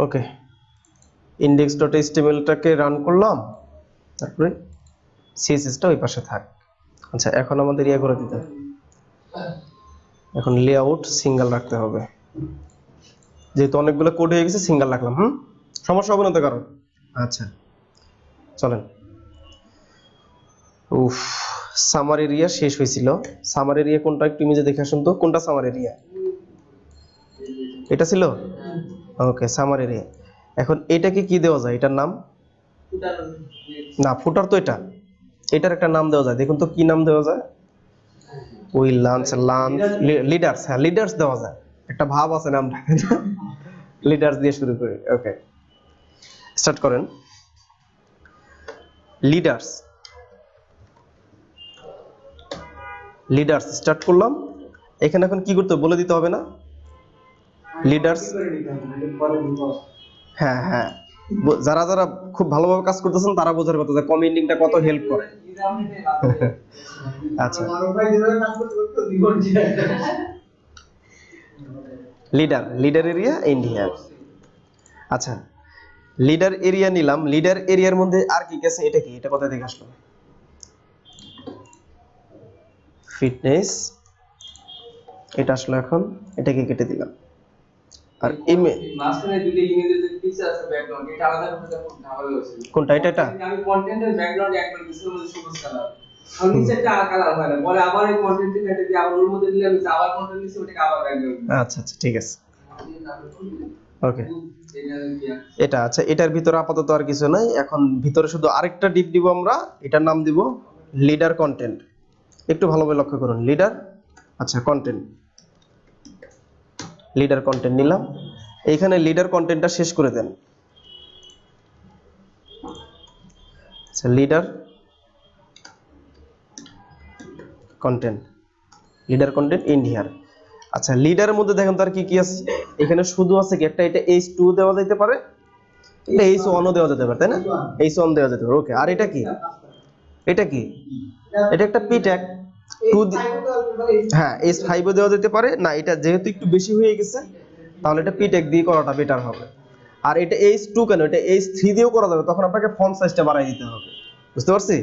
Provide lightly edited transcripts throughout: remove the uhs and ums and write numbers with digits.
ওকে, index.html-টাকে run করলাম, তারপরে css-টা ওই পাশে থাক। আচ্ছা, এখন আমাদের ইয়া করে দিতে, এখন লেআউট সিঙ্গেল রাখতে হবে, যেহেতু অনেকগুলো কোড হয়ে গেছে সিঙ্গেল রাখলাম। সমস্যা হবে না তো কারণ? আচ্ছা চলেন। উফ, সামার এরিয়া শেষ হয়েছিল। সামার এরিয়া কোনটা একটু ইমেজে দেখে আসুন তো, কোনটা সামার এরিয়া? এটা ছিল। ওকে, সামার এরিয়া। এখন এটাকে কি দেওয়া যায়? এটার নাম না, ফুটার তো এটা, এটার একটা নাম দেওয়া যায়, দেখুন তো কি নাম দেওয়া যায়? ওই লাঞ্চ লিডার্স, হ্যাঁ লিডার্স দেওয়া যায়, একটা ভাব আছে নামটা, লিডার্স দিয়ে শুরু করি। ওকে, স্টার্ট করেন। লিডার্স, লিডার্স স্টার্ট করলাম। এখানে এখন কি করতে বলে দিতে হবে না? লিডার্স, হ্যাঁ হ্যাঁ, যারা যারা খুব ভালোভাবে কাজ করতেছেন তারা বোঝার কথা যে কমেন্ডিংটা কত হেল্প করে। আচ্ছা, লিডার, লিডার এরিয়া ইন্ডিয়া। আচ্ছা, লিডার এরিয়া নিলাম। লিডার এরিয়ার মধ্যে আর কি আছে? এটা কি? এটা কোথা থেকে আসলো? ফিটনেস, এটা আসলো। এখন এটাকে কেটে দিলাম। আর মাঝখানে দুটো ইমেজের যে পিকচার আছে ব্যাকগ্রাউন্ড, এটা আলাদা করতে ভালো হয়েছে। কোনটা? এটা আমি কন্টেন্টের ব্যাকগ্রাউন্ড একবার ডিসপ্লে মধ্যে সবুজ কালার, আর নিচেরটা কালার হয় না, পরে আবার এই কন্টেন্টে কেটে দিয়ে আবার ওর মধ্যে দিলে আমি আবার কন্টেন্ট দিছি, ওটাকে আবার ব্যাকগ্রাউন্ড। আচ্ছা আচ্ছা, ঠিক আছে। ওকে, এটা আচ্ছা, এটার ভিতরে আপাতত আর কিছু নাই। এখন ভিতরে শুধু আরেকটা ডিপ দিব আমরা, এটার নাম দিব লিডার কন্টেন্ট। একটু ভালোভাবে লক্ষ্য করুন, লিডার, আচ্ছা কন্টেন্ট, লিডার কন্টেন্ট নিলাম। এইখানে লিডার কন্টেন্টটা শেষ করে দেন। আচ্ছা, leader content, leader contained in here. আচ্ছা, লিডারের মধ্যে দেখেন তার কি কি আছে? এখানে শুধু আছে কি একটা, এটা h2 দেওয়া যেতে পারে, এটা h1 ও দেওয়া যেতে পারে, তাই না? h1 দেওয়া যেতে পারে। ওকে, আর এটা কি? এটা কি? এটা একটা p ট্যাগ 2, হ্যাঁ h5 ও দেওয়া যেতে পারে না, এটা যেহেতু একটু বেশি হয়ে গেছে তাহলে এটা p ট্যাগ দিয়ে করাটা বেটার হবে। আর এটা h2 কেন? এটা h3 দিয়েও করা যাবে, তখন আপনাকে ফন্ট সাইজটা বাড়াই দিতে হবে, বুঝতে পারছি?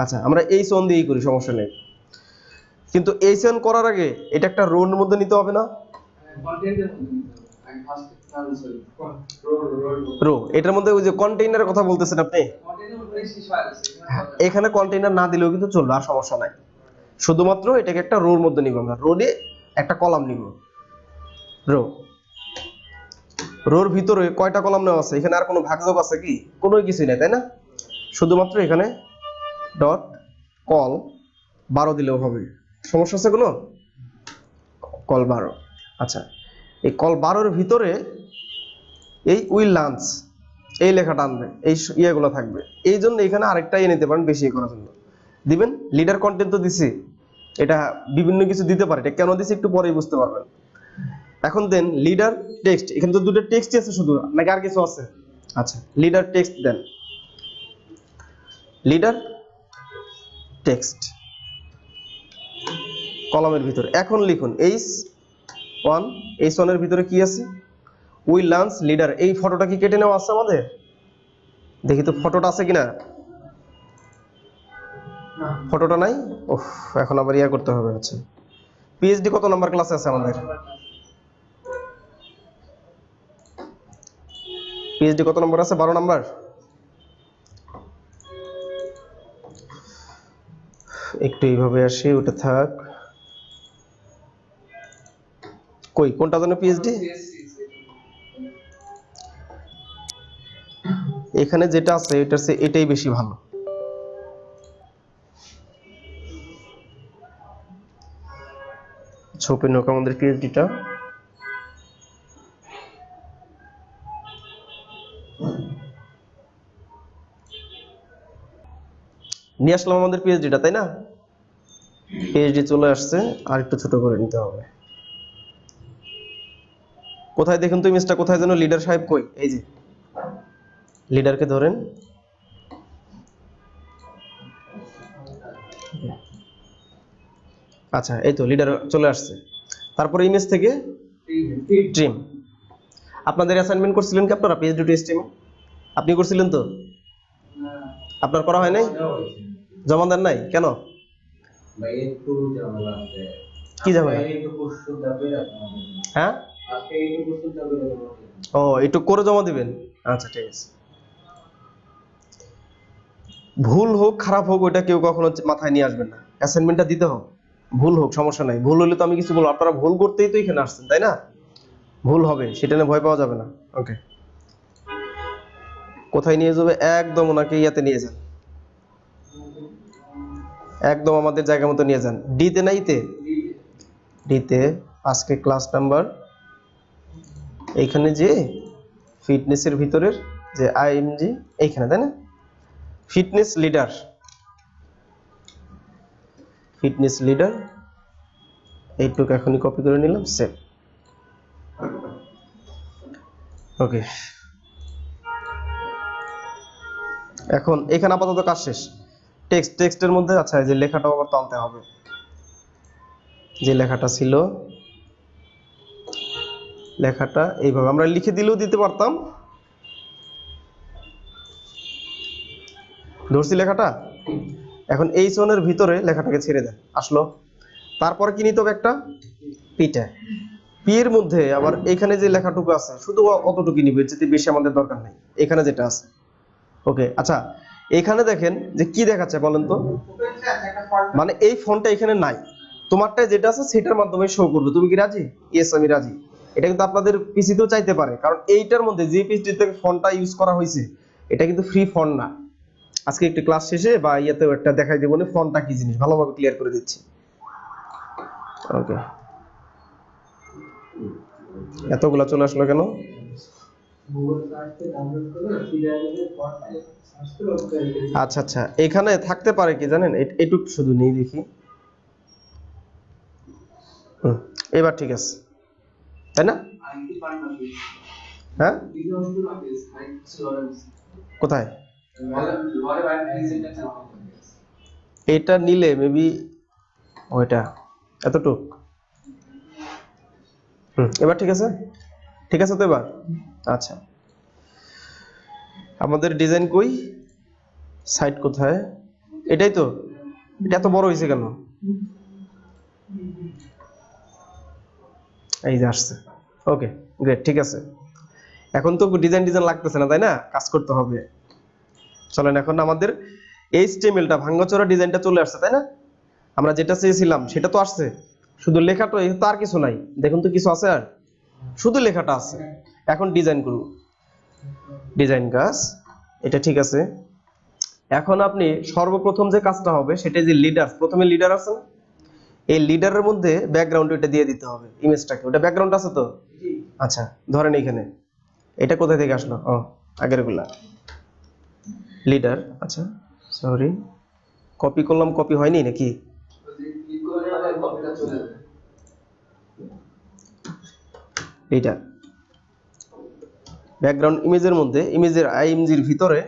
আচ্ছা, আমরা h1 দিয়েই করি, সমস্যা নেই। কিন্তু h1 করার আগে এটা একটা রোর মধ্যে নিতে হবে না? কন্টেন্টের মধ্যে নিতে হবে। আমি ফার্স্ট রো, এটার মধ্যে ওই যে কন্টেইনারের কথা বলতেছেন আপনি, এখানে কন্টেইনার না দিলেও কিন্তু চলবে, আর সমস্যা নাই। শুধুমাত্র এটাকে একটা রোর মধ্যে নিব আমরা, রোডে একটা কলাম নিব। রো, রোর ভিতরে কয়টা কলাম নেওয়া আছে? এখানে আর কোনো ভাগযোগ আছে কি? কোনো কিছুই নাই, তাই না? শুধুমাত্র এখানে ডট কল 12 দিলেও হবে, সমস্যা আছে কোনো? কল 12। আচ্ছা, এই কল 12-এর ভিতরে এই উইল লাঞ্চ এই লেখাটা আনবে, এই ইয়েগুলো থাকবে। এই জন্য এখানে আরেকটা ইয়ে নিতে পারেন বেশি করার জন্য দিবেন। লিডার কন্টেন্ট তো দিছি, এটা বিভিন্ন কিছু দিতে পারে, এটা কেন দিছি একটু পরেই বুঝতে পারবেন। এখন দেন লিডার টেক্সট, এখানে তো দুটো টেক্সটই আছে শুধু, নাকি আর কিছু আছে? আচ্ছা, লিডার টেক্সট দেন, লিডার টেক্সট কলামের ভিতরে। এখন লিখুন h1, h1 এর ভিতরে কি আছে? Will lunch leader. এই ফটোটা কি কেটে নেওয়া আছে আমাদের? দেখি তো ফটোটা আছে কিনা। ফটোটা নাই। ওহ, এখন আবার ইয়া করতে হবে। আচ্ছা, পিএইচডি কত নাম্বার ক্লাসে আছে আমাদের? পিএইচডি কত নম্বর আছে? 12 নাম্বার। একটু এইভাবে আসি, ওটা থাক। কই, কোনটা জানো পিএইচডি? এখানে যেটা আছে এটার চেয়ে এটাই বেশি ভালো। ওপেন হোক আমাদের পিএইচডিটা। নিয়ে আসলাম আমাদের পিএইচডিটা, তাই না? পিএইচডি চলে আসছে, আর একটু ছোট করে নিতে হবে। কোথায় দেখুন তো ইমেজটা, কোথায় যেন লিডার সাহেব কই? এই যে লিডারকে ধরেন, আচ্ছা এই তো লিডার চলে আসছে। তারপরে ইমেজ থেকে ট্রিম। আপনাদের অ্যাসাইনমেন্ট করছিলেন কি আপনারা page.html আপনি করছিলেন তো? আপনার করা হয় নাই? জমা দেন নাই কেন? ভাই একটু ঝামেলা আছে। কি ঝামেলা? একটু প্রস্তুত যাবে হ্যাঁ, আজকে একটু প্রস্তুত যাবে। ও একটু করে জমা দিবেন। আচ্ছা ঠিক আছে। ভুল হোক খারাপ হোক ওইটা কেউ কখনো মাথায় নিয়ে আসবেন না, অ্যাসাইনমেন্টটা দিতে হবে। ভুল হোক সমস্যা নাই, ভুল হলে তো আমি কিছু বলবো, আপনারা ভুল করতেই তো এখানে আসছেন তাই না? ভুল হবে সেটা নিয়ে ভয় পাওয়া যাবে না। ওকে, কোথায় নিয়ে যাবে? একদম ওনাকে ইয়াতে নিয়ে যান, একদম আমাদের জায়গা মতো নিয়ে যান। ডিতে না ইতে? ডিতে। আজকে ক্লাস নাম্বার এইখানে যে ফিটনেসের ভিতরের যে আইএমজি এইখানে তাই না? ফিটনেস লিডার, ফিটনেস লিডার এইটুকু এখনই কপি করে নিলাম, সেভ। ওকে, এখন এখানে আপাতত কাজ শেষ। টেক্সটের মধ্যে আচ্ছা এই যে লেখাটা আবার টানতে হবে, যে লেখাটা ছিল লেখাটা এইভাবে আমরা লিখে দিলেও দিতে পারতাম। ধরছি লেখাটা, এখন এই জোনের ভিতরে লেখাটাকে ছেড়ে দেন, আসলো। তারপর কি নিতে হবে? একটা পিটা। পি এর মধ্যে আবার এখানে যে লেখাটুকু আছে শুধু অতটুকু নিবে, যেতে বেশি আমাদের দরকার নেই। এখানে যেটা আছে ওকে। আচ্ছা এখানে দেখেন যে কি দেখাচ্ছে বলেন তো, মানে এই ফন্টটা এখানে নাই, তোমারটায় যেটা আছে সেটার মাধ্যমে শো করবে। তুমি কি রাজি? ইয়েস আমি রাজি। এটা কিন্তু আপনাদের পিসিতেও চাইতে পারে, কারণ এইটার মধ্যে যে পিসি থেকে ফন্টটা ইউজ করা হয়েছে এটা কিন্তু ফ্রি ফন্ট না। আজকে একটু ক্লাস শেষে বা ইয়েতেও একটা দেখাই দেবো না ফন্টটা কি জিনিস, ভালোভাবে ক্লিয়ার করে দিচ্ছি। ওকে, এতগুলা চলে আসলো কেন? আচ্ছা আচ্ছা, এখানে থাকতে পারে কি জানেন, এটুক শুধু নেই দেখি। এবার ঠিক আছে তাই না? হ্যাঁ কোথায়? এটা নিলে মেবি ওইটা এতটুক। এবার ঠিক আছে? ঠিক আছে তো এবার? আচ্ছা, আমাদের ডিজাইন কই, সাইট কোথায়? এটাই তো। এটা এত বড় হয়েছে কেন? এই যে আসছে। ওকে গ্রেট, ঠিক আছে। এখন তো ডিজাইন লাগতেছে না তাই না? কাজ করতে হবে। চলেন এখন আমাদের এইচটিএমএলটা ভাঙাচোরা ডিজাইনটা চলে আসছে তাই না? আমরা যেটা চেয়েছিলাম সেটা তো আসছে, শুধু লেখাটা তার কিছু নাই। দেখুন তো কিছু আছে? আর শুধু লেখাটা আছে। এখন ডিজাইন করব, ডিজাইন কাজ এটা ঠিক আছে। এখন আপনি সর্বপ্রথম যে কাজটা হবে সেটা যে লিডার, প্রথমে লিডার আছে না, এই লিডারের মধ্যে ব্যাকগ্রাউন্ড এটা দিয়ে দিতে হবে ইমেজটাকে। ওটা ব্যাকগ্রাউন্ড আছে তো? আচ্ছা ধরেন এইখানে এটা কোথা থেকে আসলো? ও আগের গুলা লিডার। আচ্ছা সরি, কপি করলাম, কপি হয়নি নাকি? লিডার ব্যাকগ্রাউন্ড ইমেজের মধ্যে, ইমেজের আইএমজির ভিতরে,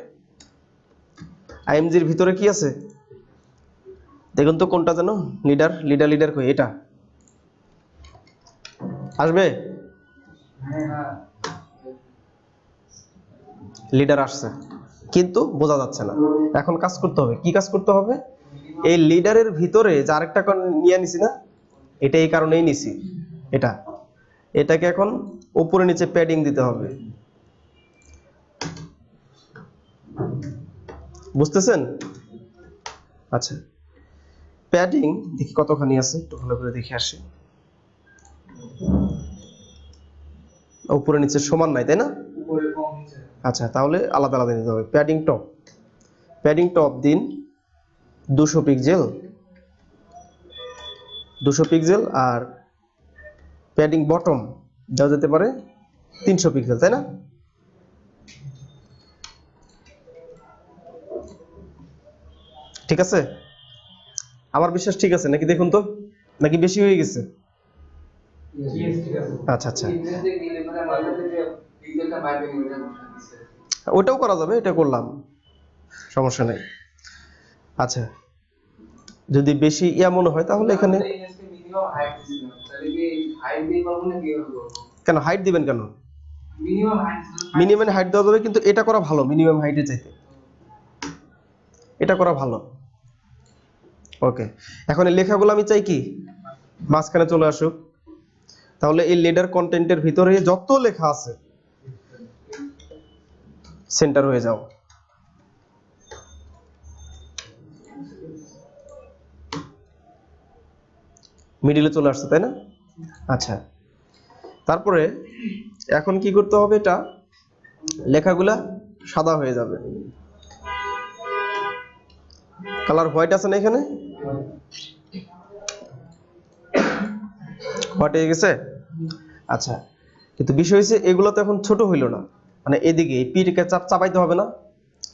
আইএমজির ভিতরে কি আছে দেখুন তো কোনটা যেন? লিডার, লিডার লিডার কই? এটা আসবে? লিডার আসছে কিন্তু বোঝা যাচ্ছে না। এখন কাজ করতে হবে, কি কাজ করতে হবে? এই লিডারের ভিতরে যে আরেকটা নিয়ে নিছি না, এটা এই কারণেই নিছি, এটা এটাকে এখন উপরে নিচে প্যাডিং দিতে হবে, বুঝতেছেন? আচ্ছা প্যাডিং দেখি কতখানি আছে, একটু ভালো করে দেখে আসি। উপরে নিচে সমান নাই তাই না? আচ্ছা তাহলে আলাদা আলাদা নিতে হবে। প্যাডিং টপ, প্যাডিং টপ দিন 200 পিক্সেল, 200 পিক্সেল। আর প্যাডিং বটম দেওয়া যেতে পারে 300 পিক্সেল তাই না? ঠিক আছে? আমার বিশ্বাস ঠিক আছে নাকি দেখুন তো, নাকি বেশি হয়ে গেছে? আচ্ছা আচ্ছা ওটাও করা যাবে, এটা করলাম সমস্যা নেই। আচ্ছা যদি বেশি মনে হয় তাহলে এখানে কেন হাইট দিবেন কেন? মিনিমাম হাইট দেওয়া যাবে, কিন্তু এটা করা ভালো মিনিমাম হাইটে চাইতে, এটা করা ভালো। ওকে, এখন এই লেখাগুলো আমি চাই কি মাঝখানে চলে আসুক। তাহলে এই লেডার কন্টেন্টের ভিতরে যত লেখা আছে সেন্টার হয়ে যাও। মিডিলে চলে আসছে, তাই না? আচ্ছা, তারপরে এখন কি করতে হবে, এটা লেখাগুলা সাদা হয়ে যাবে। কালার হোয়াইট আছে না এখানে, হোয়াইট হয়ে গেছে। আচ্ছা, কিন্তু বিষয় হচ্ছে এগুলো তো এখন ছোট হইল না, মানে এদিকে পি কে চাপাইতে হবে না,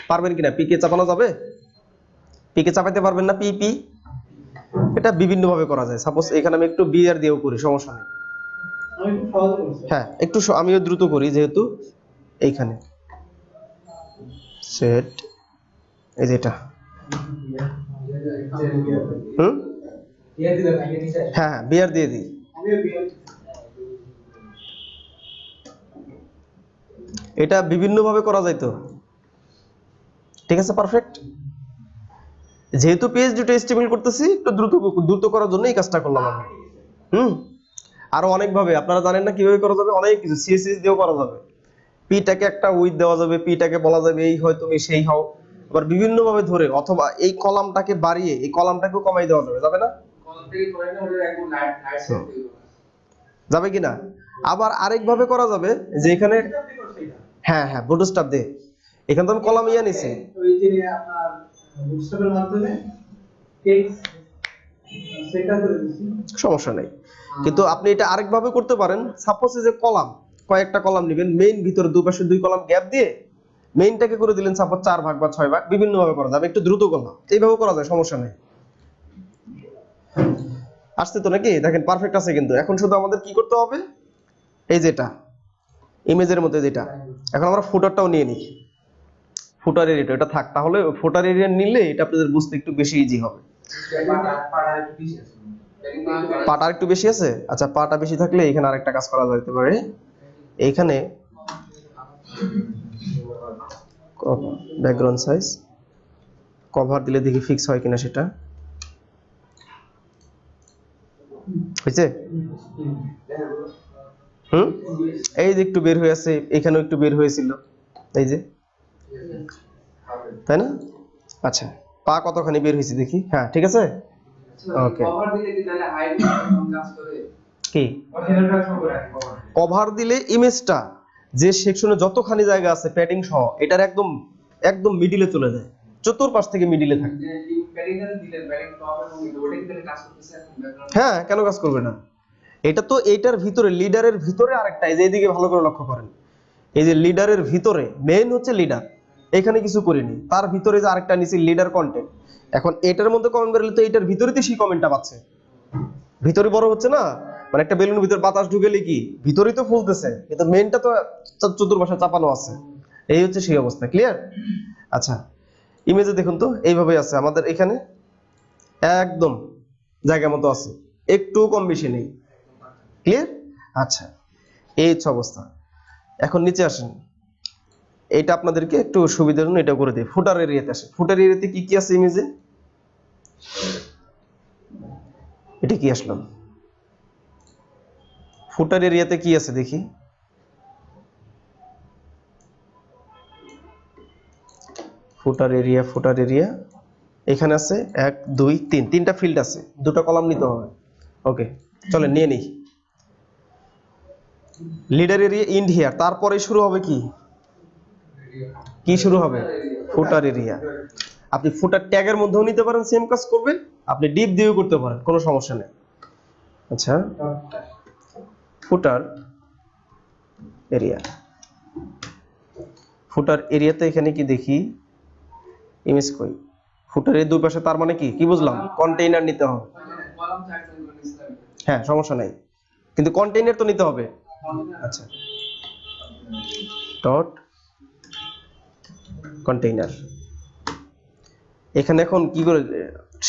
পারবেন কিনা? পি কে চাপানো যাবে? পি কে চাপাইতে পারবেন না? পি পি এটা বিভিন্ন ভাবে করা যায়। সাপোজ এখানে আমি একটু বিআর দিয়েও করি, সমস্যা নেই। হ্যাঁ, একটু আমিও দ্রুত করি যেহেতু এইখানে সেট এই যেটা হ্যাঁ বিআর দিয়ে দিই। এটা বিভিন্ন ভাবে করা যায় তো, ঠিক আছে, পারফেক্ট। যেহেতু পেজ দুটো এস্টিমেট করতেছি, একটু দ্রুত করার জন্য এই কাজটা করলাম আমি। আরো অনেক ভাবে আপনারা জানেন না কিভাবে করা যাবে, অনেক কিছু সিএসএস দিয়েও করা যাবে। পিটাকে একটা উইথ দেওয়া যাবে, পিটাকে বলা যাবে এই হয় তুমি সেই হও, আবার বিভিন্ন ভাবে ধরে, অথবা এই কলামটাকে বাড়িয়ে এই কলামটাকেও কমাই দেওয়া যাবে, যাবে না? যাবে কিনা? আবার আরেক ভাবে করা যাবে যে এখানে হ্যাঁ হ্যাঁ বুটস্ট্র্যাপ দে, এখানে তো আমি কলাম ইয়া নিছি, ওই যে আপনার বুটস্ট্র্যাপের মাধ্যমে টেক্সট সেটা করে দিছি, সমস্যা নাই। কিন্তু আপনি এটা আরেক ভাবে করতে পারেন। সাপোজ যে কলাম, কয়েকটা কলাম নেবেন, মেইন ভিতরে দুই পাশে 2 কলাম গ্যাপ দিয়ে মেইনটাকে করে দিলেন সাপোজ 4 ভাগ বা 6 ভাগ, বিভিন্ন ভাবে করা যাবে, একটু দ্রুত করলাম, এইভাবে করা যায়, সমস্যা নেই। আসছে তো নাকি? দেখেন পারফেক্ট আছে। কিন্তু এখন শুধু আমাদের কি করতে হবে, এই যেটা ইমেজের মধ্যে যেটা, এখন আমরা ফুটারটাও নিয়ে নিই। ফুটার এরিয়াটা এটা থাক, তাহলে ফুটার এরিয়া নিলে এটা আপনাদের বুঝতে একটু বেশি ইজি হবে। পাটা একটু বেশি আছে। আচ্ছা, পাটা বেশি থাকলে এখানে আরেকটা কাজ করা যেতে পারে, এইখানে ব্যাকগ্রাউন্ড সাইজ কভার দিলে দেখি ফিক্স হয় কিনা সেটা। হয়েছে? এই যে একটু বের হয়ে আছে, এখানেও একটু বের হয়েছিল, এই যে, তাই না? আচ্ছা, পা কতখানি বের হয়েছে দেখি। হ্যাঁ ঠিক আছে, ওকে। কভার দিলে কি তাহলে হাইট কাজ করে? কি কভার দিলে ইমেজটা যে সেকশনে যতখানি জায়গা আছে প্যাডিং সহ এটার একদম একদম মিডিলে চলে যায়, চতুর্পাশ থেকে মিডিলে থাকে। হ্যাঁ, কেন কাজ করবে না? এটা তো এইটার ভিতরে, লিডারের ভিতরে আরেকটা, এই যে এইদিকে ভালো করে লক্ষ্য করেন, এই যে লিডারের ভিতরে মেইন হচ্ছে লিডার, এখানে কিছু করিনি, তার ভিতরে যে আরেকটা নিচে লিডার কন্টেন্ট। এখন এটার মধ্যে কমেন্ট বেরোলে তো এটার ভিতরে তো সেই কমেন্টটা পাচ্ছে, ভিতরে বড় হচ্ছে না, মানে একটা বেলুনের ভিতর বাতাস ঢুকেলে কি ভিতরেই তো ফুলতেছে, কিন্তু মেইনটা তো চতুর্পাশে চাপানো আছে, এই হচ্ছে সেই অবস্থা। ক্লিয়ার? আচ্ছা, ইমেজে দেখুন তো এইভাবে আছে আমাদের, এখানে একদম জায়গা মতো আছে, একটু কম বেশি নেই। ক্লিয়ার? আচ্ছা, এই হচ্ছে অবস্থা। এখন নিচে আসেন, এইটা আপনাদেরকে একটু সুবিধার জন্য এটা করে দিই। ফুটার এরিয়াতে আসে, ফুটার এরিয়াতে কি কি আছে ইমেজে, এটা কি আসলাম, ফুটার এরিয়াতে কি আছে দেখি। ফুটার এরিয়া এখানে আছে 1 2 3, তিনটা ফিল্ড আছে, দুটো কলাম নিতে হবে। ওকে, চলেন নিয়ে নিই। লিডার এরিয়া ইন্ড হিয়ার, তারপরে শুরু হবে কি কি শুরু হবে, ফুটার এরিয়া। আপনি ফুটার ট্যাগের মধ্যেও নিতে পারেন, সেম কাজ করবে, আপনি ডিপ দিয়েও করতে পারেন, কোনো সমস্যা নেই। আচ্ছা, ফুটার এরিয়াতে এখানে কি দেখি, ইমেজ কই, ফুটারের দুই পাশে, তার মানে কি কি বুঝলাম, কন্টেইনার নিতে হবে। হ্যাঁ, সমস্যা নাই, কিন্তু কন্টেইনার তো নিতে হবে। আচ্ছা, ডট কন্টেইনার, এখানে এখন কি করে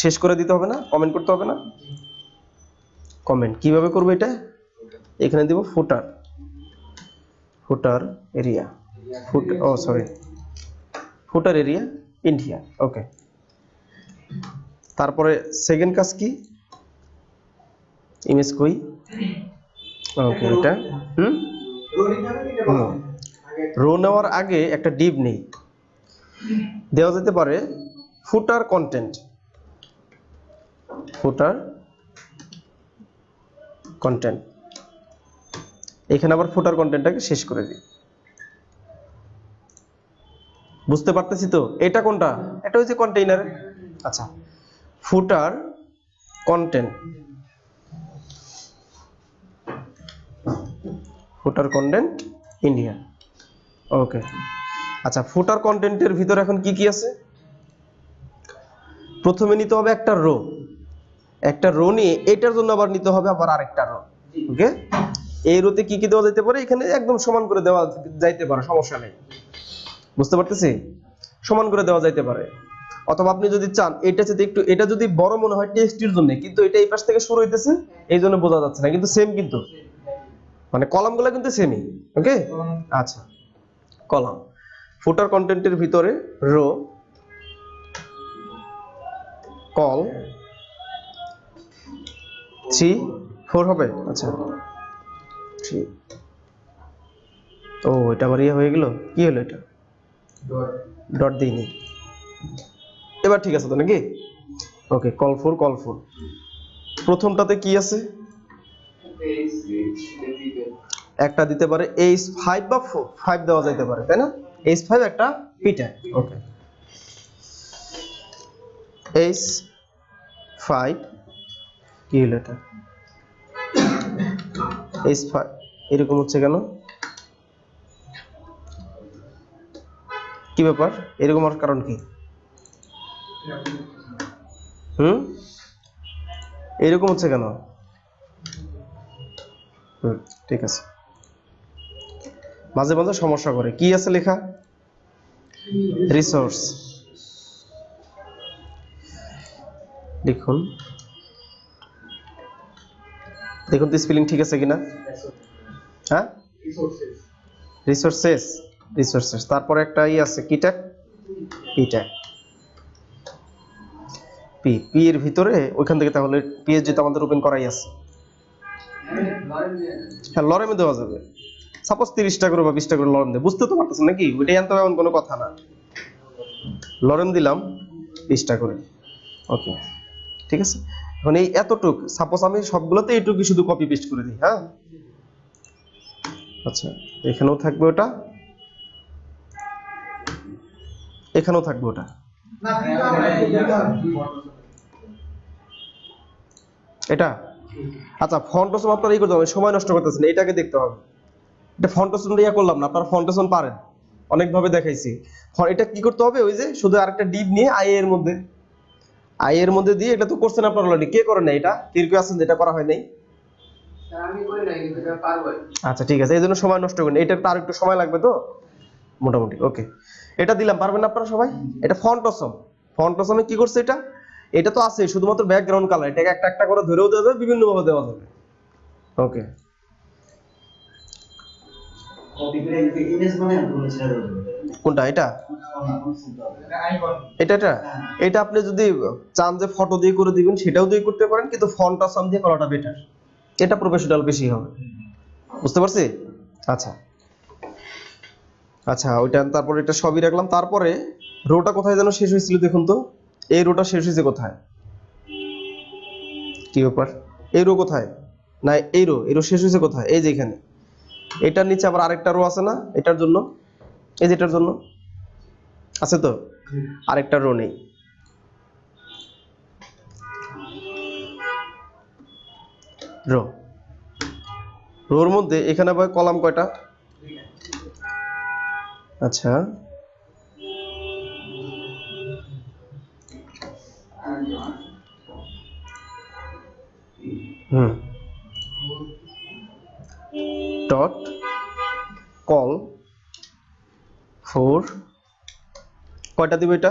শেষ করে দিতে হবে না, কমেন্ট করতে হবে না। কমেন্ট কিভাবে করবো এটা, এখানে দিব ফুটার, ফুটার এরিয়া ফুটার এরিয়া ইন্ডিয়া। ওকে, তারপরে সেকেন্ড কাজ কি, ইমেজ কই, ওকে এটা রো নেওয়ার আগে একটা ডিভ নেই, দেওয়া যেতে পারে ফুটার কন্টেন্ট, এখানে আবার ফুটার কন্টেন্টটাকে শেষ করে দিই। বুঝতে পারতেছি তো? এটা কোনটা? এটা হচ্ছে কন্টেইনার। আচ্ছা, ফুটার কন্টেন্ট, ইন্ডিয়া। ওকে, আচ্ছা, ফুটার কন্টেন্টের ভিতরে এখন কি কি আছে? প্রথমে নিতে হবে একটা রো নিয়ে এটার জন্য আবার নিতে হবে আবার আরেকটা রো। ওকে, এই রোতে কি কি দেওয়া যেতে পারে, এখানে একদম সমান করে দেওয়া যাইতে পারে, সমস্যা নেই। বুঝতে পারতেছি? সমান করে দেওয়া যাইতে পারে, অথবা আপনি যদি চান এটা যদি একটু, এটা যদি বড় মনে হয় টেক্সটের জন্য, কিন্তু এটা এই পাশ থেকে শুরু হইতেছে এই জন্য বোঝা যাচ্ছে না, কিন্তু সেম, কিন্তু মানে কলামগুলো কিন্তু সেমই। ওকে, আচ্ছা, কলাম ফুটার কন্টেন্টের ভিতরে রো কল 3 4 হবে। আচ্ছা 3, ও এটা আমার ইয়ে হয়ে গেল, কি হলো এটা, ডট দিইনি, এবার ঠিক আছে তো নাকি? ওকে, কল ফর প্রথমটাতে কি আছে, একটা দিতে পারে h5 বা 5 দেওয়া যাইতে পারে, তাই না? h5 একটা পিটা। ওকে, h5 কি হলো এটা, h5 এরকম হচ্ছে কেন, কি ব্যাপার, এরকম হওয়ার কারণ কি? এরকম হচ্ছে কেন? ঠিক আছে, মাঝে মাঝে সমস্যা করে। কি আছে লেখা, রিসোর্স, দেখুন তো স্পেলিং ঠিক আছে কিনা। হ্যাঁ, রিসোর্সেস, তারপরে একটা ই আছে কি ট্যাগ, পি এর ভিতরে ওইখান থেকে তাহলে পিএইচডি তো আমাদের ওপেন করাই আছে। হ্যাঁ, লরেমে দেওয়া যাবে, সাপোজ 30টা করে বা 20টা করে লরেম দেয়, বুঝতে তো পারতেছেন নাকি? ওইটাই আনতে হবে এমন কোনো কথা না। লরেম দিলাম 20টা করে। ওকে, ঠিক আছে। এখন এই এতটুক, সাপোজ আমি সবগুলোতে এইটুকু শুধু কপি পেস্ট করে দিই। হ্যাঁ, আচ্ছা, এখানেও থাকবে ওটা, এখানেও থাকবে ওটা। এটা আচ্ছা, ফন্টসম আপনারা করতে হবে, সময় নষ্ট করতেছেন, এটাকে দেখতে হবে। এটা ফন্টসম ইয়া করলাম না, আপনারা ফন্টসম পারেন, অনেকভাবে দেখাইছি। এটা কি করতে হবে, ওই যে শুধু আরেকটা ডিপ নিয়ে আই এর মধ্যে দিয়ে, এটা তো করছেন আপনারা অলরেডি, কে করে না এটা, কেউ কেউ আছেন যেটা করা হয় নাই? আচ্ছা ঠিক আছে, এই জন্য সময় নষ্ট করেন, এটা আর একটু সময় লাগবে তো মোটামুটি। ওকে, এটা দিলাম, পারবেন আপনারা সবাই? এটা ফন্টসমে কি করছে, এটা তো আছে শুধুমাত্র ব্যাকগ্রাউন্ড কালার, এটাকে একটা একটা করে ধরেও দেওয়া যাবে, বিভিন্ন ভাবে দেওয়া যাবে। ওকে, কোনটা, এটা এটা আপনি যদি চান যে ফটো দিয়ে করে দিবেন সেটাও দিয়ে করতে পারেন, কিন্তু ফন্ট আসাম দিয়ে করাটা বেটার, এটা প্রফেশনাল বেশি হবে। বুঝতে পারছি? আচ্ছা, ওইটা তারপরে এটা সবই রাখলাম। তারপরে রোটা কোথায় যেন শেষ হয়েছিল, দেখুন তো এই রোটা শেষ হয়েছে কোথায়, কি ব্যাপার, এই রো কোথায়, না এই রো শেষ হয়েছে কোথায়, এই যে এখানে, এটার নিচে আবার আরেকটা রো আছে না, এটার জন্য, এই যে এটার জন্য আছে তো, আরেকটা রো নেই। রোর মধ্যে এখানে আবার কলাম কয়টা, আচ্ছা ডট কল ফর কয়টা দিব, এটা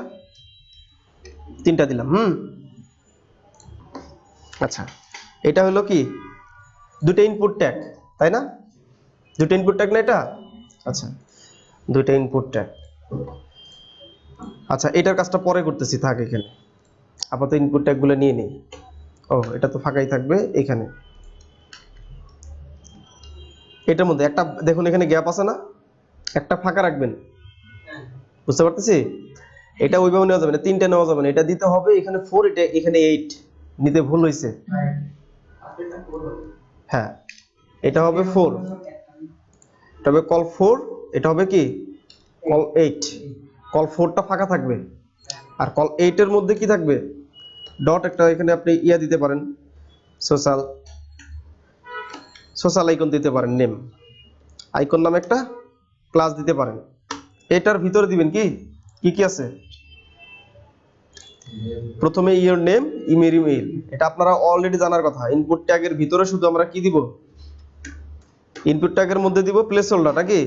3টা দিলাম। আচ্ছা, এটা হলো কি, দুটো ইনপুট ট্যাগ, তাই না? দুটো ইনপুট ট্যাগ না এটা, আচ্ছা, দুইটা ইনপুট ট্যাগ। আচ্ছা, এটার কাজটা পরে করতেছি, থাক এখানে। আপাতত ইনপুট ট্যাগগুলো নিয়ে নিই। ও, এটা তো ফাঁকাই থাকবে এখানে। এটার মধ্যে একটা দেখুন, এখানে গ্যাপ আছে না, একটা ফাঁকা রাখবেন। বুঝতে পারতেছি? এটা ওইভাবে নেওয়া যাবে না, তিনটা নেওয়া যাবে না, এটা দিতে হবে এখানে 4, এটা এখানে 8 নিতে ভুল হয়েছে। হ্যাঁ, এটা হবে 4, এটা হবে কল 4, এটা হবে কি কল 8। কল 4টা ফাঁকা থাকবে, আর কল 8 এর মধ্যে কি থাকবে, ডট একটা এখানে আপনি ইয়া দিতে পারেন, সোশ্যাল আইকন দিতে পারেন, নেম আইকন নামে একটা ক্লাস দিতে পারেন। এটার ভিতরে দিবেন কি কি কি আছে, প্রথমে ইওর নেম, ইমেল। এটা আপনারা অলরেডি জানার কথা। ইনপুট ট্যাগের ভিতরে শুধু আমরা কি দিব, ইনপুট ট্যাগের মধ্যে দিব প্লেস হোল্ডার নাকি,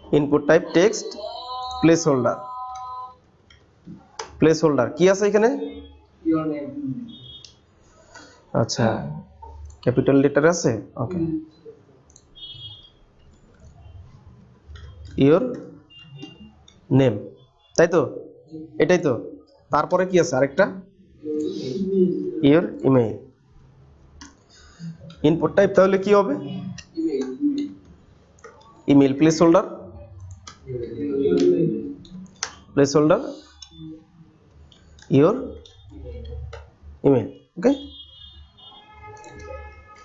input type text place holder কি আছে এখানে, ইওর নেম। আচ্ছা, ক্যাপিটাল লেটার আছে, ওকে, ইওর নেম, তাই তো, এটাই তো। তারপরে কি আছে আরেকটা, ইওর ইমেইল। ইনপুট টাইপ তাহলে কি হবে, email place holder your email, okay.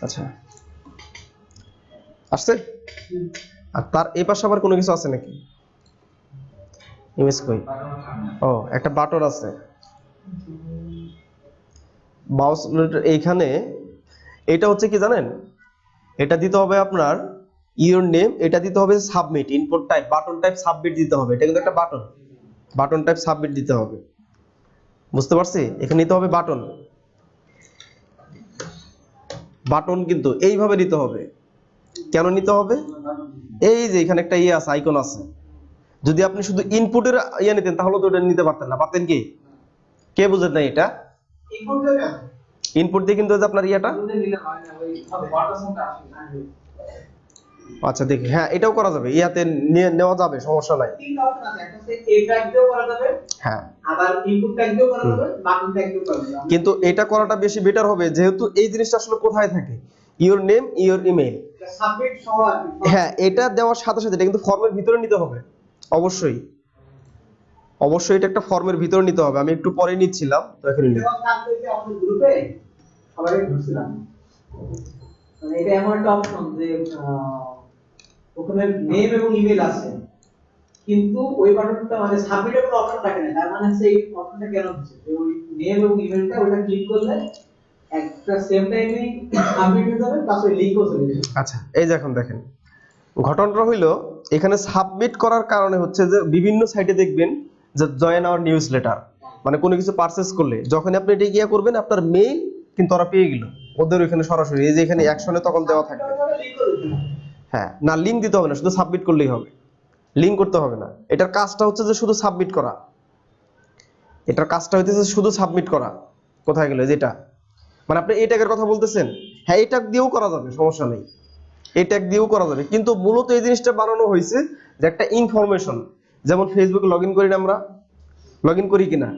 আচ্ছা, আসছে। আর তার এই পাশে আবার কোনো কিছু আছে নাকি, ইমেজ কই, ও একটা বাটন আছে, মাউস এইখানে। এটা হচ্ছে কি জানেন, এটা দিতে হবে আপনার ইওর নেম, এটা দিতে হবে submit, input type button type submit দিতে হবে। এটা কিন্তু একটা বাটন টাইপ সাবমিট দিতে হবে, বুঝতে পারছি? এখানে নিতে হবে বাটন কিন্তু এইভাবে নিতে হবে। কেন নিতে হবে, এই যে এখানে একটা ইয়ে আছে, আইকন আছে। যদি আপনি শুধু ইনপুটের ইয়ে নিতেন তাহলে তো ওটা নিতে পারতেন না, পারতেন কি, কে বুঝেন না এটা, ইনপুট দিয়ে কিন্তু আপনার ইয়েটা, আচ্ছা দেখি, হ্যাঁ এটাও করা যাবে, ইয়াতে নেওয়া যাবে, সমস্যা নাই। হ্যাঁ, কিন্তু এটা করাটা বেশি বেটার হবে, যেহেতু এই জিনিসটা আসলে কোথায় থাকে, ইওর নেম ইওর ইমেল। হ্যাঁ, এটা দেওয়ার সাথে সাথে এটা কিন্তু ফর্মের ভিতরে নিতে হবে, অবশ্যই এটা একটা ফর্মের ভিতরে নিতে হবে। আমি একটু পরে নিচ্ছিলাম, তো এখন নিই। এটা এমন একটা অপশন যে ওখানে নেম এবং ইমেল আছে, কিন্তু ওই বাটনটা মানে সাবমিটের কোনো অপশন থাকে না। তার মানে সেই অপশনটা কেন দিচ্ছে, যে ওই নেম এবং ইমেলটা ওটা ক্লিক করলে একটা সেম টাইমে সাবমিট হয়ে যাবে, প্লাস ওই লিংকও চলে যাবে। আচ্ছা, এই যে এখন দেখেন ঘটনাটা হইলো, এখানে সাবমিট করার কারণে হচ্ছে যে বিভিন্ন সাইটে দেখবেন যে জয়েন আওয়ার নিউজ লেটার, মানে কোনো কিছু পারচেজ করলে যখন আপনি এটা গিয়া করবেন, আপনার মেইল কিন্তু ওরা পেয়ে গেল, ওদের ওইখানে সরাসরি এই যে এখানে অ্যাকশনে তখন দেওয়া থাকবে। হ্যাঁ, না লিংক দিতে হবে না, শুধু সাবমিট করলেই হবে, লিংক করতে হবে না। এটার কাজটা হচ্ছে যে শুধু সাবমিট করা, শুধু সাবমিট করা। কোথায় গেল যেটা, মানে আপনি এই ট্যাগের কথা বলতেছেন, হ্যাঁ এই ট্যাগ দিয়েও করা যাবে, সমস্যা নেই, এই ট্যাগ দিয়েও করা যাবে। কিন্তু মূলত এই জিনিসটা বানানো হয়েছে যে একটা ইনফরমেশন, যেমন ফেসবুকে লগইন করি না আমরা, লগইন করি কিনা,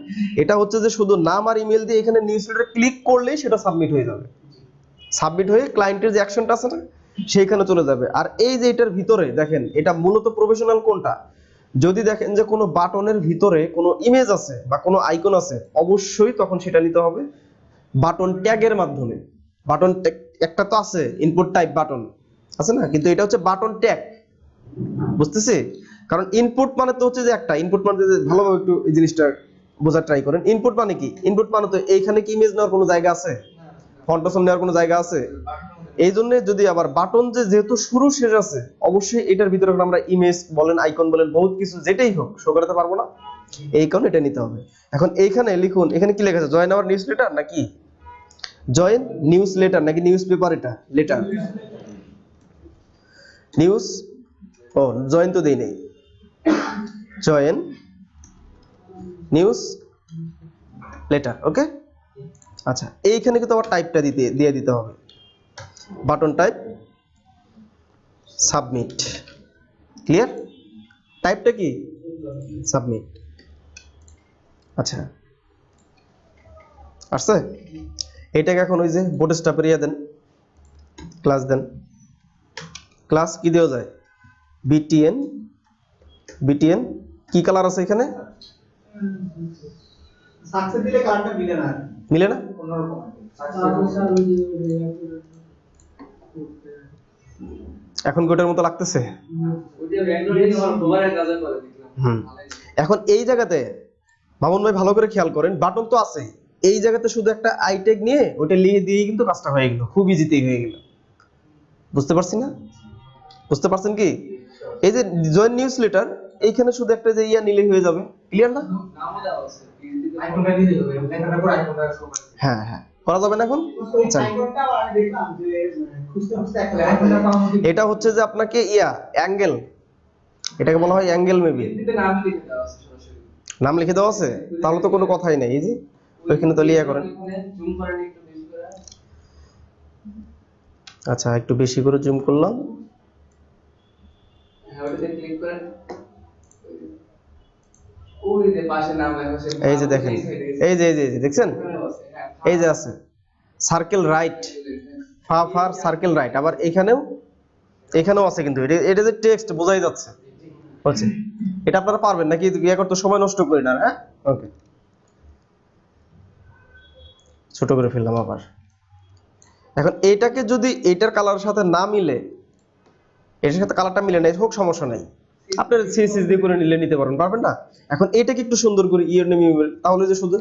এটা হচ্ছে যে শুধু নাম আর ইমেল দিয়ে এখানে নিউজলেটারে ক্লিক করলেই সেটা সাবমিট হয়ে যাবে, সাবমিট হয়ে ক্লায়েন্টের যে অ্যাকশনটা আছে না সেইখানে চলে যাবে। আর এই যে এটার ভিতরে দেখেন, এটা মূলত প্রফেশনাল কোনটা, যদি দেখেন যে কোনো বাটনের ভিতরে কোনো ইমেজ আছে বা কোনো আইকন আছে, অবশ্যই তখন সেটা নিতে হবে বাটন ট্যাগের মাধ্যমে। বাটন ট্যাগ একটা তো আছে, ইনপুট টাইপ বাটন আছে না, কিন্তু এটা হচ্ছে বাটন ট্যাগ, বুঝতেছি? কারণ ইনপুট মানে তো হচ্ছে যে একটা ইনপুট মানে, ভালোভাবে একটু এই জিনিসটা বোঝার ট্রাই করেন। ইনপুট মানে কি, ইনপুট মানে তো এইখানে কি ইমেজ নেওয়ার কোনো জায়গা আছে, ফন্ট অপশন নেওয়ার কোনো জায়গা আছে, এই জন্য যদি আবার বাটন যেহেতু শুরু শেষ আছে, অবশ্যই এটার ভিতরে আমরা ইমেজ বলেন, আইকন বলেন, বহুত কিছু যেটাই হোক শো করাতে পারবো না, এই কারণে এটা নিতে হবে। এখন এইখানে লিখুন, এখানে কি লেখা আছে, জয়েন আওয়ার নিউজ লেটার নাকি জয়েন নিউজ লেটার নাকি নিউজ পেপার, এটা লেটার নিউজ, ও জয়েন তো দেই নেই, জয়েন নিউজ লেটার, ওকে। আচ্ছা, এইখানে কিন্তু আবার টাইপটা দিয়ে দিতে হবে, বাটন টাইপ সাবমিট। ক্লিয়ার? টাইপটা কি? সাবমিট। আচ্ছা আসছে? এটাকে এখন ওই যে বোর্ড স্ট্যাপের ইয়া দেন, ক্লাস দেন। ক্লাস কি দেওয়া যায়? বিটিএন। বিটিএন কি কালার আছে এখানে? সাকসেস দিলে কার্ডটা মিলে না, মিলে না? অন্যরকম এখন গোটার মতো লাগতেছে। এখন এই জায়গাতে মামুন ভাই ভালো করে খেয়াল করেন, বাটন তো আছে, এই জায়গাতে শুধু একটা আই ট্যাগ নিয়ে ওটা লিখে দিয়ে কিন্তু কাজটা হয়ে গেল, খুব ইজিতেই হয়ে গেল। বুঝতে পারছি না? বুঝতে পারছেন কি? এই যে জয়েন নিউজ লেটার, এইখানে শুধু একটা যে ইয়া নিলেই হয়ে যাবে। ক্লিয়ার না? আইকনটা দিয়ে দিতে হবে, লেখাটার পর আইকনটা শো করে। হ্যাঁ হ্যাঁ, করা যাবে না এখন? আচ্ছা, আইকনটা আমি দেখলাম যে খুঁজতে খুঁজতে একটা আইকনটা পাওয়া মুশকিল। এটা হচ্ছে যে আপনাকে ইয়া অ্যাঙ্গেল, এটাকে বলা হয় অ্যাঙ্গেল মেবি। নাম লিখে দেওয়া আছে সরাসরি। নাম লিখে দেওয়া আছে? তাহলে তো কোনো কথাই নাই। এই যে ওইখানে তো লিয়া করেন। জুম করেন একটু বেশি করে। আচ্ছা একটু বেশি করে জুম করলাম। হ্যাঁ, ওটাতে ক্লিক করেন। ওই যে পাশে নাম লেখা আছে। এই যে দেখেন, এই যে দেখছেন, এই যে আছে circle right, far circle right. আবার এখানেও আছে, কিন্তু এটা যে টেক্সট বোঝাই যাচ্ছে হচ্ছে। এটা আপনারা পারবেন নাকি? ইয়া করতে সময় নষ্ট করি না। হ্যাঁ ওকে, ছোট করে ফেললাম আবার। এখন এইটাকে যদি এটার কালারের সাথে না মিলে, এটার সাথে কালারটা মিলে না, হোক সমস্যা নাই, আপনার সিএসএস দিয়ে করে নিতে পারবেন না? এখন এটাকে একটু সুন্দর করে ইউর নেম ইমেল, তাহলে যে শুধু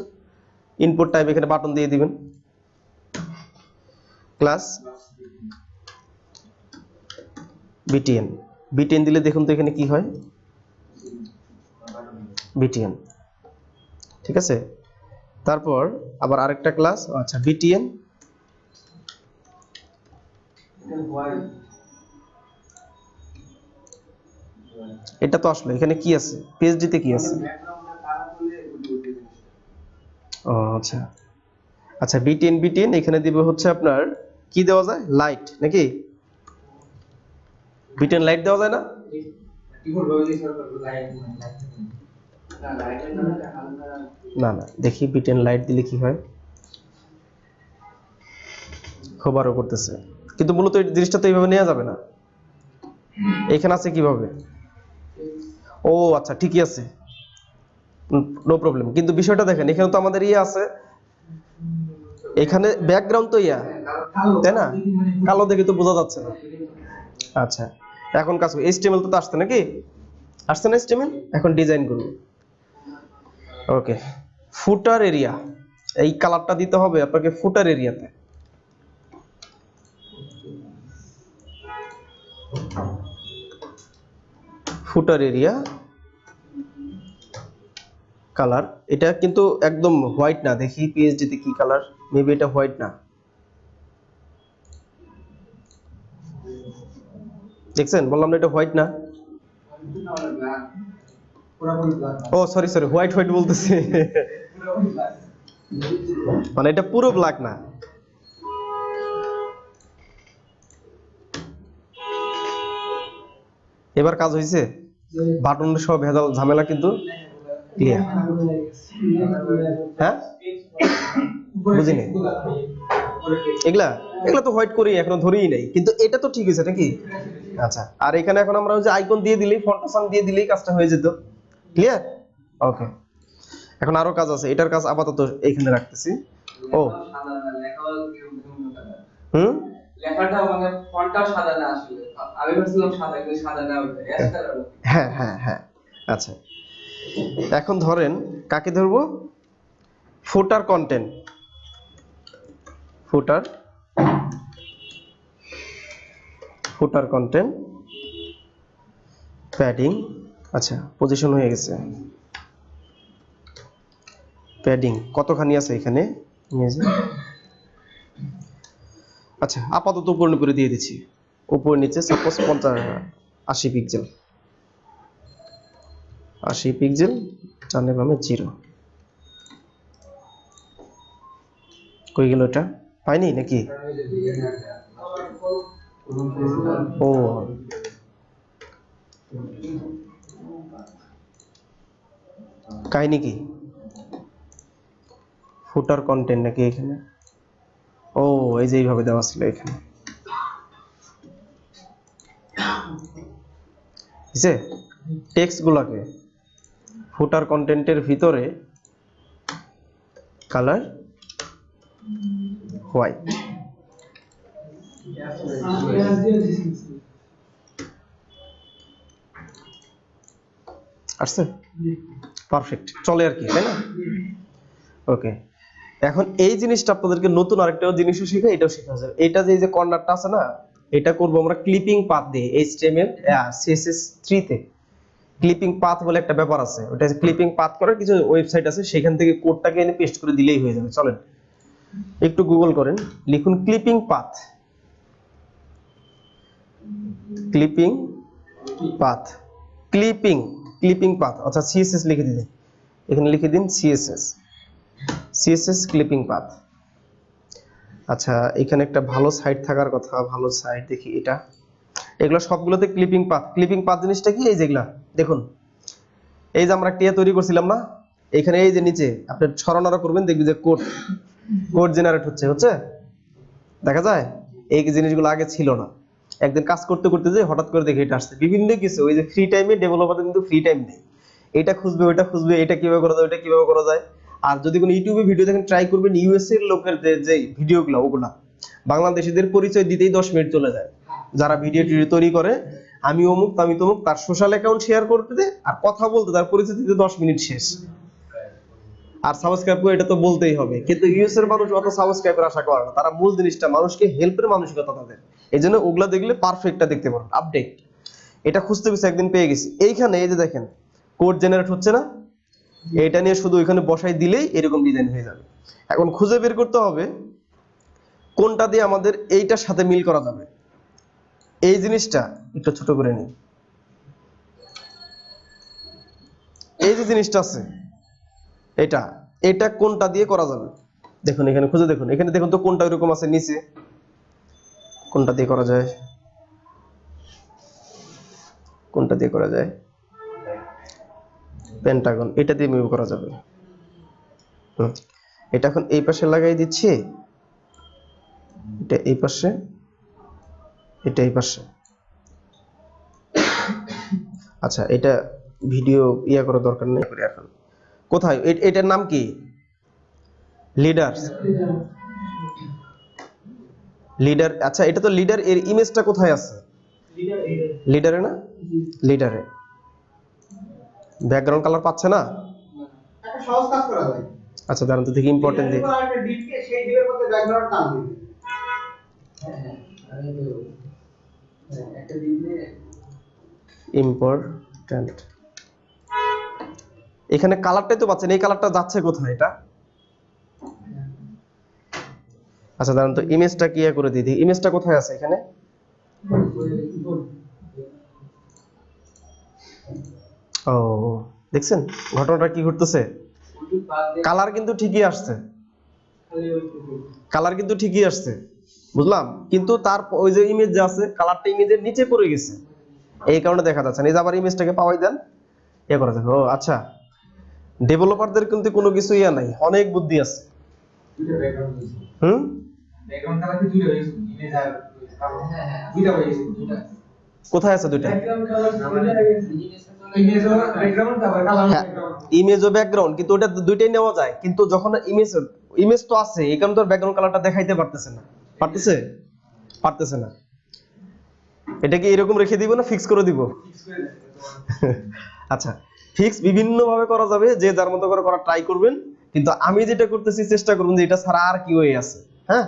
ইনপুট টাইপ এখানে বাটন দিয়ে দিবেন, ক্লাস বিটিএন। বিটিএন দিলে দেখুন তো এখানে কি হয়, বিটিএন। ঠিক আছে, তারপর আবার আরেকটা ক্লাস, আচ্ছা বিটিএন। এটা তো আসলে এখানে কি আছে, পিএইচডি তে কি আছে? ও আচ্ছা আচ্ছা, বিটিএন এখানে দিবে হচ্ছে আপনার কি দেওয়া যায়, লাইট নাকি? বিটিএন লাইট দেওয়া যায় না? না না, দেখি বিটিএন লাইট দিলে কি হয়। খবরও করতেছে, কিন্তু মূলত এই জিনিসটা তো এইভাবে নেওয়া যাবে না। এখানে আছে কিভাবে? ও আচ্ছা ঠিকই আছে, নো প্রবলেম। কিন্তু বিষয়টা দেখেন, এখানে তো আমাদের ইয়ে আছে, এখানে ব্যাকগ্রাউন্ড তো ইয়া, তাই না? কালো দেখে তো বোঝা যাচ্ছে না। আচ্ছা এখন কাজ করব, এইচটিএমএল তো আসছে নাকি? আসছে না এইচটিএমএল? এখন ডিজাইন করব। ওকে, ফুটার এরিয়া, এই কালারটা দিতে হবে আপনাকে ফুটার এরিয়াতে। ফুটার এরিয়া কালার, এটা কিন্তু একদম হোয়াইট না। দেখি পিএইচডি তে কি কালার, মেবি এটা হোয়াইট না। দেখছেন, বললাম না এটা হোয়াইট না। ও সরি হোয়াইট বলতেছি মানে এটা পুরো ব্ল্যাক না। এবার কাজ হয়েছে, বাটন সহ ভেজাল ঝামেলা কিন্তু ক্লিয়ার। হ্যাঁ বুঝিনি, এগুলা তো হোয়াইট করি, এখনো ধরেই নাই, কিন্তু এটা তো ঠিক আছে নাকি? আচ্ছা, আর এখানে এখন আমরা ওই যে আইকন দিয়ে দিলেই, ফন্ট সান দিয়ে দিলেই কাজটা হয়ে যেত। ক্লিয়ার? ওকে, এখন আরো কাজ আছে, এটার কাজ আপাতত এইখানে রাখতেছি। ও লেখাটা মানে ফন্টটাও সাদা না, আসলে আমি ভাবছিলাম সাদা, কিন্তু সাদা না, ওটা অ্যাশ কালার। হ্যাঁ আচ্ছা, এখন ধরেন কাকে ধরবো? ফুটার কন্টেন্ট, ফুটার কন্টেন্ট প্যাডিং। আচ্ছা পজিশন হয়ে গেছে। প্যাডিং কতখানি আছে এখানে? আচ্ছা আপাতত উপরে দিয়ে দিচ্ছি, উপর নিচে সাপোজ 80 পিক্সেল, 80 পিক্সেল, চানে বামে 0। কই গেল এটা? পাইনি নাকি? ও কাহিনী কি? ফুটার কন্টেন্ট নাকি এখানে? ও এই যে এইভাবে দেওয়া ছিল এখানে, বুঝছে? টেক্সট গুলাকে ফুটার কন্টেন্টের ভিতরে কালার হোয়াইট। আসছে? পারফেক্ট, চলে আর কি, তাই না? ওকে, এখন এই জিনিসটা আপনাদেরকে নতুন আরেকটা জিনিসও শিখে, এটাও শেখা যাবে। এটা যে এই যে কর্নারটা আছে না, এটা করব আমরা ক্লিপিং পাথ দিয়ে HTML CSS3 তে। ক্লিপিং পাথ বলে একটা ব্যাপার আছে, ওটা ক্লিপিং পাথ করার কিছু ওয়েবসাইট আছে, সেখান থেকে কোডটাকে এনে পেস্ট করে দিলেই হয়ে যাবে। চলেন একটু গুগল করেন, লিখুন clipping path, clipping path, clipping path. আচ্ছা CSS লিখে দিন, এখানে লিখে দিন CSS ক্লিপিং পাথ। আচ্ছা এখানে একটা ভালো সাইট থাকার কথা, ভালো সাইট দেখি এটা। এগুলো সবগুলোতে ক্লিপিং পাথ জিনিসটা কি? এই যেগুলা দেখুন, এই যে আমরা টিয়া তৈরি করছিলাম না, এখানে এই যে নিচে আপনি ছড়ানো করবেন, দেখবেন যে কোড জেনারেট হচ্ছে, দেখা যায়? এই জিনিসগুলো আগে ছিল না। একদিন কাজ করতে করতে যে হঠাৎ করে দেখে এটা আসছে, বিভিন্ন কিছু। ওই যে ফ্রি টাইমে ডেভেলপারদের কিন্তু ফ্রি টাইম নেই, এটা খুঁজবে ওইটা খুঁজবে, এটা কিভাবে করা যায় ওইটা কিভাবে করা যায়। আর যদি কোনো ইউটিউবে ভিডিও দেখেন, ট্রাই করবেন US এর লোকের যে ভিডিওগুলো, ওগুলা বাংলাদেশিদের পরিচয় দিতেই 10 মিনিট চলে যায়। যারা ভিডিও তৈরি করে, আমি অমুক আমি তমুক, তার সোশ্যাল অ্যাকাউন্ট শেয়ার করতে আর কথা বলতে তার পরিচয় দিতে 10 মিনিট শেষ। আর সাবস্ক্রাইব করে এটা তো বলতেই হবে, কিন্তু US এর মানুষ অত সাবস্ক্রাইবার আশা করে না। তারা মূল জিনিসটা মানুষকে হেল্পের মানসিকতা তাদের, এই জন্য ওগুলা দেখলে পারফেক্টটা দেখতে পারেন। আপডেট এটা খুঁজতে গেছি, একদিন পেয়ে গেছি। এইখানে এই যে দেখেন কোড জেনারেট হচ্ছে না, এটা নিয়ে শুধু ওইখানে বসাই দিলেই এরকম ডিজাইন হয়ে যাবে। এখন খুঁজে বের করতে হবে কোনটা দিয়ে আমাদের এইটার সাথে মিল করা যাবে। এই জিনিসটা একটু ছোট করে নিই, এই যে জিনিসটা আছে এটা কোনটা দিয়ে করা যাবে দেখুন, এখানে খুঁজে দেখুন, এখানে দেখুন তো কোনটা এরকম আছে নিচে, কোনটা দিয়ে করা যায়, কোনটা দিয়ে করা যায়? পেন্টাগন, এটা দিয়ে মুভ করা যাবে। এটা এখন এই পাশে লাগাই দিচ্ছি, এটা এই পাশে, এটা এই পাশে। আচ্ছা এটা ভিডিও ইয়া করার দরকার নেই, এখন কোথায় এটার নাম কি? লিডার। আচ্ছা এটা তো লিডার, এর ইমেজটা কোথায় আছে? লিডারে না? লিডারে ব্যাকগ্রাউন্ড কালার পাচ্ছে না? একটা সহজ কাজ করা যায়। আচ্ছা দাঁড়ান তো দেখি, ইম্পর্টেন্ট দিই। একটা ডিপকে সেই ডিপের মধ্যে ব্যাকগ্রাউন্ড টান দিবে। হ্যাঁ আরে তো একটা ডিপ নিয়ে ইম্পর্টেন্ট, এখানে কালারটাই তো পাচ্ছেন, এই কালারটা যাচ্ছে কোথায় এটা? আচ্ছা দাঁড়ান তো ইমেজটা কি করে দিই, ইমেজটা কোথায় আছে এখানে? ও দেখছেন ঘটনাটা কি ঘটতেছে? কালার কিন্তু ঠিকই আসছে, কালার কিন্তু ঠিকই আসছে, বুঝলাম, কিন্তু তার ওই যে ইমেজ যে আছে, কালারটা ইমেজের নিচে পড়ে গেছে, এই কারণে দেখা যাচ্ছে না। এই যে আবার ইমেজটাকে পাওয়াই দেন, এ করা যাবে। ও আচ্ছা, ডেভেলপারদের কিন্তু কোনো কিছু ইয়া নাই, অনেক বুদ্ধি আছে। ব্যাকগ্রাউন্ড কালার কি দুইটা হয়েছে, ইমেজ আর কালার? হ্যাঁ দুইটা হয়েছে, দুইটা। কোথায় আছে দুইটা? ব্যাকগ্রাউন্ড কালার ইমেজ ও ব্যাকগ্রাউন্ড তারপর কালার ব্যাকগ্রাউন্ড। ইমেজ ও ব্যাকগ্রাউন্ড, কিন্তু ওটা দুইটাই নেওয়া যায়, কিন্তু যখন ইমেজ তো আছে, এই কারণে তো ব্যাকগ্রাউন্ড কালারটা দেখাইতে পারতেছে না, পারতেছে না। এটা কি এরকম রেখে দিব না ফিক্স করে দিব? আচ্ছা ফিক্স বিভিন্ন ভাবে করা যাবে, যে যার মতো করে করা ট্রাই করবেন, কিন্তু আমি যেটা করতেছি চেষ্টা করবেন যে এটা ছাড়া আর কি ওয়ে আছে। হ্যাঁ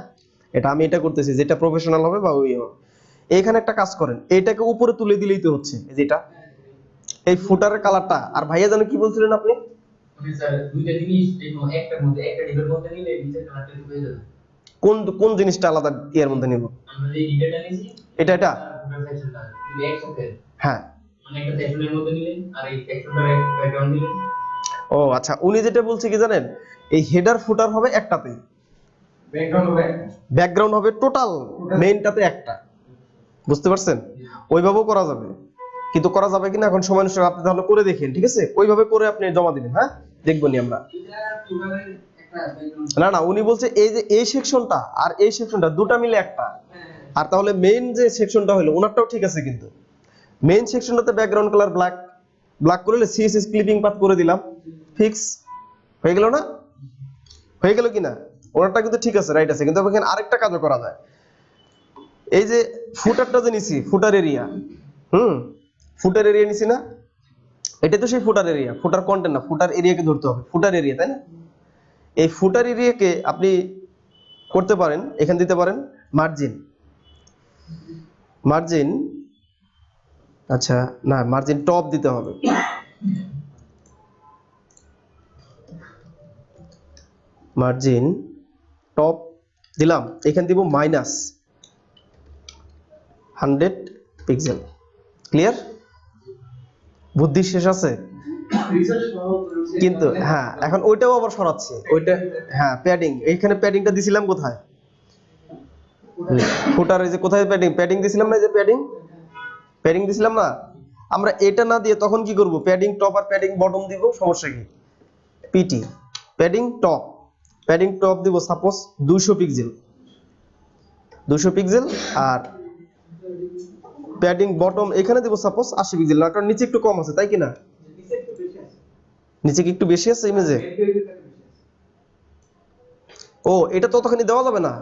আমি এটা করতেছি যেটা প্রফেশনাল হবে বা ওই হবে। এইখানে একটা কাজ করেন, এটাকে উপরে তুলে দিলেই তো হচ্ছে, যেটা এই ফুটারের কালারটা। আর ভাইয়া জানো কি বলছিলেন আপনি? দুইটা জিনিস একটার মধ্যে, একটা ডিপের মধ্যে নিলে নিচের কালারটা হয়ে যাবে। কোন জিনিসটা আলাদা এর মধ্যে নিব? আমরা এই ডিটেলটা নিছি, এটা একসাথে। হ্যাঁ মানে একটা সেকশনের মধ্যে নিলেন আর এই সেকশনটার ব্যাকগ্রাউন্ড দিলেন। ও আচ্ছা, উনি যেটা বলছে কি জানেন, এই হেডার ফুটার হবে একটাতেই, ব্যাকগ্রাউন্ড হবে টোটাল মেইনটাতে একটা, বুঝতে পারছেন? ওইভাবেও করা যাবে, কিন্তু করা যাবে কিনা এখন সময় নষ্ট, আপনি তাহলে করে দেখেন, ঠিক আছে? ওইভাবে করে আপনি জমা দিবেন। হ্যাঁ দেখবো নি আমরা। এটা ফুটারের একটা ব্যাকগ্রাউন্ড। না না, উনি বলছে এই যে এই সেকশনটা আর এই সেকশনটা দুটা মিলে একটা। আর তাহলে মেইন যে সেকশনটা হলো ওনারটাও ঠিক আছে, কিন্তু মেইন সেকশনটাতে ব্যাকগ্রাউন্ড কালার ব্ল্যাক, ব্ল্যাক করলে সিএসএস ক্লিপিং পাথ করে দিলাম, ফিক্স হয়ে গেল না? হয়ে গেল কিনা? ওনারটা কিন্তু ঠিক আছে, রাইট আছে, কিন্তু এখানে আরেকটা কাজও করা যায়। এই যে ফুটারটা যে নিছি, ফুটার এরিয়া, ফুটার এরিয়া নিছি না, এটা তো সেই ফুটার এরিয়া, ফুটার কন্টেন্ট না, ফুটার এরিয়াকে ধরতে হবে, ফুটার এরিয়া, তাই না? এই ফুটার এরিয়াকে আপনি করতে পারেন, এখানে দিতে পারেন মার্জিন, মার্জিন, আচ্ছা না, মার্জিন টপ দিতে হবে, মার্জিন টপ দিলাম, এখানে দিব -100 পিক্সেল। ক্লিয়ার? বুদ্ধি শেষ আছে? রিসার্চ সহ কিন্তু হ্যাঁ, এখন ওইটাও আবার সরাচ্ছি, ওইটা হ্যাঁ প্যাডিং, এইখানে প্যাডিংটা দিছিলাম কোথায়? ফুটার এই যে কোথায় প্যাডিং, প্যাডিং দিছিলাম না, এই যে প্যাডিং, প্যাডিং দিছিলাম না। আমরা এটা না দিয়ে তখন কি করব? প্যাডিং টপ আর প্যাডিং বটম দিব, সমস্যা কি? PT padding top, padding top দিব সাপোজ 200 পিক্সেল, 200 পিক্সেল, আর প্যাডিং বটম এখানে দিব সাপোজ 80 পিক্সেল। না, কারণ নিচে একটু কম আছে, তাই কি না? নিচে একটু বেশি আছে। নিচে কি একটু বেশি আছে ইমেজে? ও, এটা তো ততখানি দেওয়া যাবে না,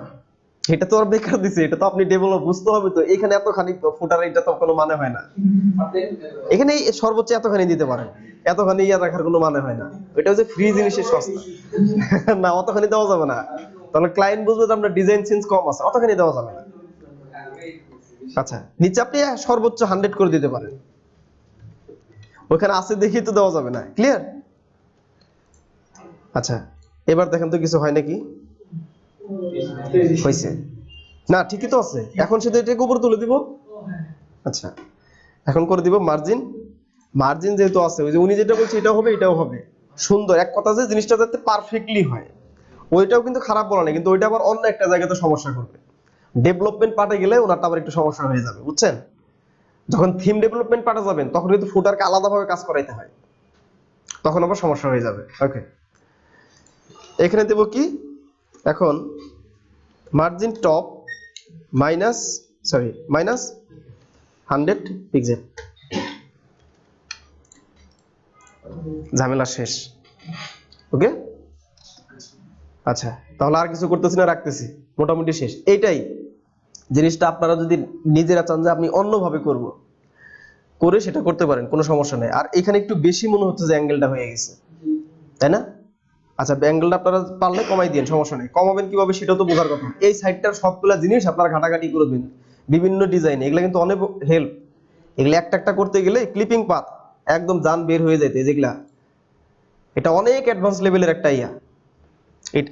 এটা তো আর বেকার দিছে, এটা তো আপনি ডেভেলপ বুঝতে হবে তো। এখানে এতখানি ফুটার, এটা তো কোনো মানে হয় না। এখানে সর্বোচ্চ এতখানি দিতে পারেন, এতখানি ইয়া রাখার কোনো মানে হয় না, এটা হচ্ছে ফ্রি জিনিসের সস্তা। না, অতখানি দেওয়া যাবে না, তাহলে ক্লায়েন্ট বুঝবে যে আমরা ডিজাইন সেন্স কম আছে, অতখানি দেওয়া যাবে না। আচ্ছা, নিচে আপনি সর্বোচ্চ 100 করে দিতে পারেন, ওখানে আছে দেখি তো দেওয়া যাবে না। ক্লিয়ার? আচ্ছা, এবার দেখেন তো কিছু হয় নাকি? হয়েছে না? ঠিকই তো আছে। এখন শুধু এটাকে উপরে তুলে দিব। আচ্ছা, এখন করে দিব মার্জিন, মার্জিন যেহেতু আছে, ওই যে উনি যেটা বলছে এটা হবে, এটাও হবে সুন্দর। এক কথা যে জিনিসটা যাতে পারফেক্টলি হয়, ওইটাও কিন্তু খারাপ বলা নেই, কিন্তু ওইটা আবার অন্য একটা জায়গাতে সমস্যা করবে। ডেভেলপমেন্ট পার্টে গেলে ওনারটা আবার একটু সমস্যা হয়ে যাবে, বুঝছেন? যখন থিম ডেভেলপমেন্ট পার্টে যাবেন তখন কিন্তু ফুটারকে আলাদাভাবে কাজ করাইতে হয়, তখন আবার সমস্যা হয়ে যাবে। ওকে, এখানে দেব কি এখন? মার্জিন টপ -100 পিক্সেল, ঝামেলা শেষ। ওকে, আচ্ছা, তাহলে আর কিছু করতেছি না, রাখতেছি, মোটামুটি শেষ। এইটাই জিনিসটা আপনারা যদি নিজেরা চান যে আপনি অন্যভাবে করব, করে সেটা করতে পারেন, কোনো সমস্যা নেই। আর এখানে একটু বেশি মনে হচ্ছে যে অ্যাঙ্গেলটা হয়ে গেছে, তাই না? আচ্ছা, অ্যাঙ্গেলটা আপনারা পারলে কমাই দিন, সমস্যা নেই। কমাবেন কিভাবে সেটাও তো বোঝার কথা। এই সাইডটার সবগুলা জিনিস আপনারা ঘাটাঘাটি করবেন, বিভিন্ন ডিজাইন, এগুলা কিন্তু অনেক হেল্প। এগুলা একটা একটা করতে গেলে ক্লিপিং পাথ একদম জান বের হয়ে যাইতে, যেগুলা এটা অনেক অ্যাডভান্স লেভেলের একটা ইয়া।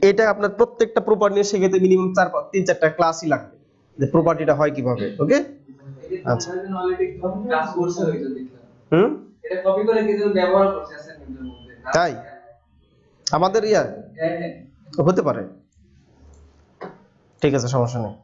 এটা আপনার প্রত্যেকটা প্রপার্টি নিয়ে শেখাতে মিনিমাম 3-4টা ক্লাসই লাগবে, যে প্রপার্টিটা হয় কিভাবে। ওকে, আচ্ছা, ক্লাস কোর্সে হইতো দেখলাম। এটা কপি করে কিছু ব্যবহার করছে অ্যাসাইনমেন্টের মধ্যে। তাই আমাদের ইয়া হতে পারে, ঠিক আছে, সমস্যা নেই।